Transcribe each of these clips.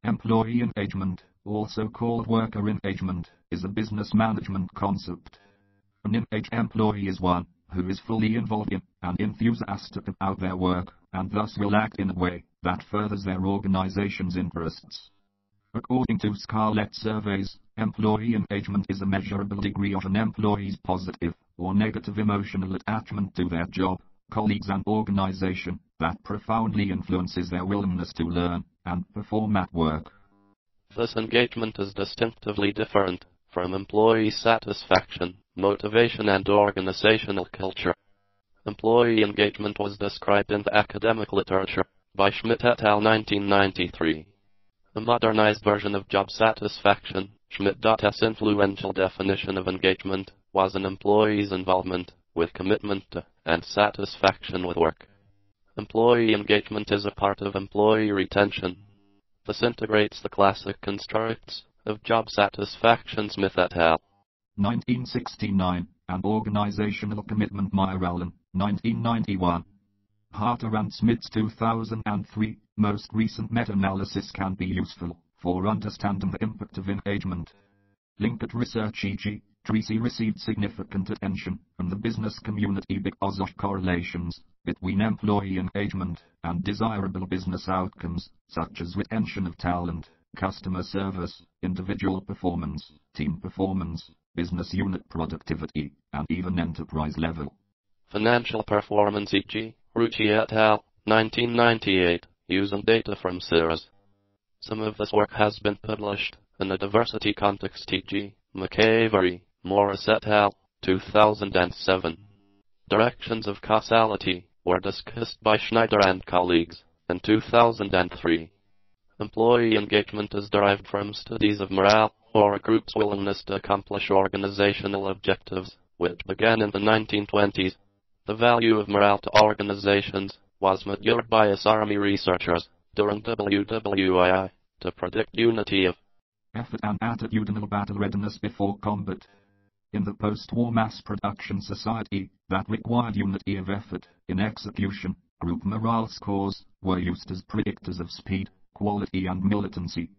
Employee engagement, also called worker engagement, is a business management concept. An engaged employee is one who is fully involved in and enthusiastic about their work, and thus will act in a way that furthers their organization's interests. According to Scarlett surveys, employee engagement is a measurable degree of an employee's positive or negative emotional attachment to their job, colleagues and organization that profoundly influences their willingness to learn and perform at work. This engagement is distinctively different from employee satisfaction, motivation and organizational culture. Employee engagement was described in the academic literature by Schmidt et al. 1993. A modernized version of job satisfaction, Schmidt.'s influential definition of engagement was an employee's involvement with commitment to and satisfaction with work. Employee engagement is a part of employee retention. This integrates the classic constructs of job satisfaction. Smith et al. 1969, and organizational commitment. Meyer Allen, 1991. Harter and Smith's 2003 most recent meta-analysis can be useful for understanding the impact of engagement. Linked research e.g. Tracy received significant attention from the business community because of correlations between employee engagement and desirable business outcomes, such as retention of talent, customer service, individual performance, team performance, business unit productivity, and even enterprise level financial performance, e.g. Rucci et al. 1998, using data from CIRS. Some of this work has been published in a diversity context, e.g. McAvery, Morris et al. 2007. Directions of causality were discussed by Schneider and colleagues in 2003. Employee engagement is derived from studies of morale, or a group's willingness to accomplish organizational objectives, which began in the 1920s. The value of morale to organizations was measured by US Army researchers during WWII to predict unity of effort and attitudinal battle readiness before combat. In the post-war mass production society that required unity of effort in execution, group morale scores were used as predictors of speed, quality and militancy.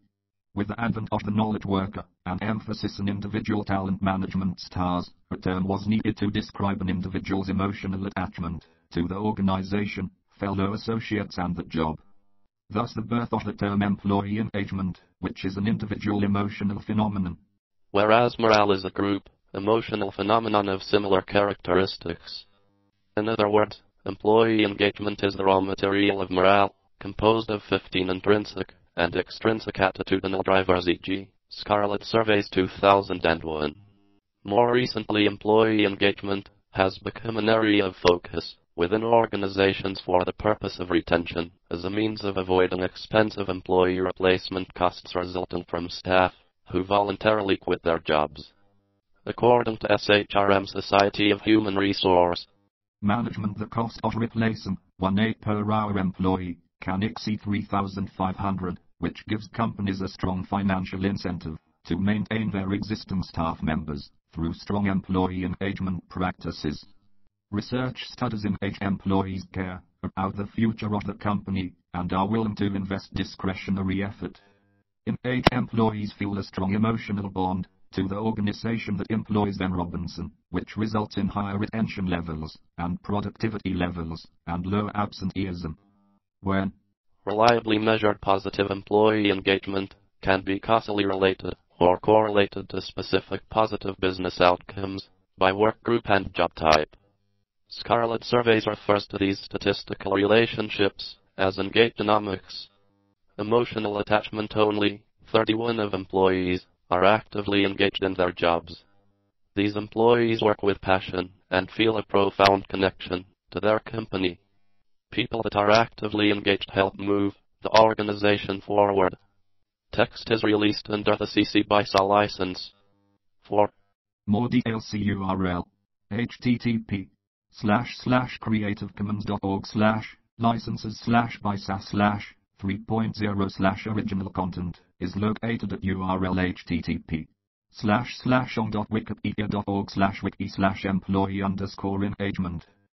With the advent of the knowledge worker and emphasis on individual talent management stars, a term was needed to describe an individual's emotional attachment to the organization, fellow associates and the job. Thus the birth of the term employee engagement, which is an individual emotional phenomenon. Whereas morale is a group, emotional phenomenon of similar characteristics. In other words, employee engagement is the raw material of morale, composed of 15 intrinsic and extrinsic attitudinal drivers, e.g. Scarlett Surveys 2001. More recently, employee engagement has become an area of focus within organizations for the purpose of retention, as a means of avoiding expensive employee replacement costs resulting from staff who voluntarily quit their jobs. According to SHRM Society of Human Resource Management, the cost of replacing 1/8 per hour employee can exceed $3,500, which gives companies a strong financial incentive to maintain their existing staff members through strong employee engagement practices. Research studies engage employees care about the future of the company and are willing to invest discretionary effort. Engaged employees feel a strong emotional bond to the organization that employs them. Robinson, which results in higher retention levels and productivity levels and lower absenteeism. When reliably measured, positive employee engagement can be causally related or correlated to specific positive business outcomes by work group and job type. Scarlett Surveys refers to these statistical relationships as engagenomics. Emotional attachment: only 31 of employees are actively engaged in their jobs. These employees work with passion and feel a profound connection to their company. People that are actively engaged help move the organization forward. Text is released under the CC BY SA license. For more details, see URL http://creativecommons.org/licenses/by/3.0/original content is located at URL http://on.wikipedia.org/wiki/employee_engagement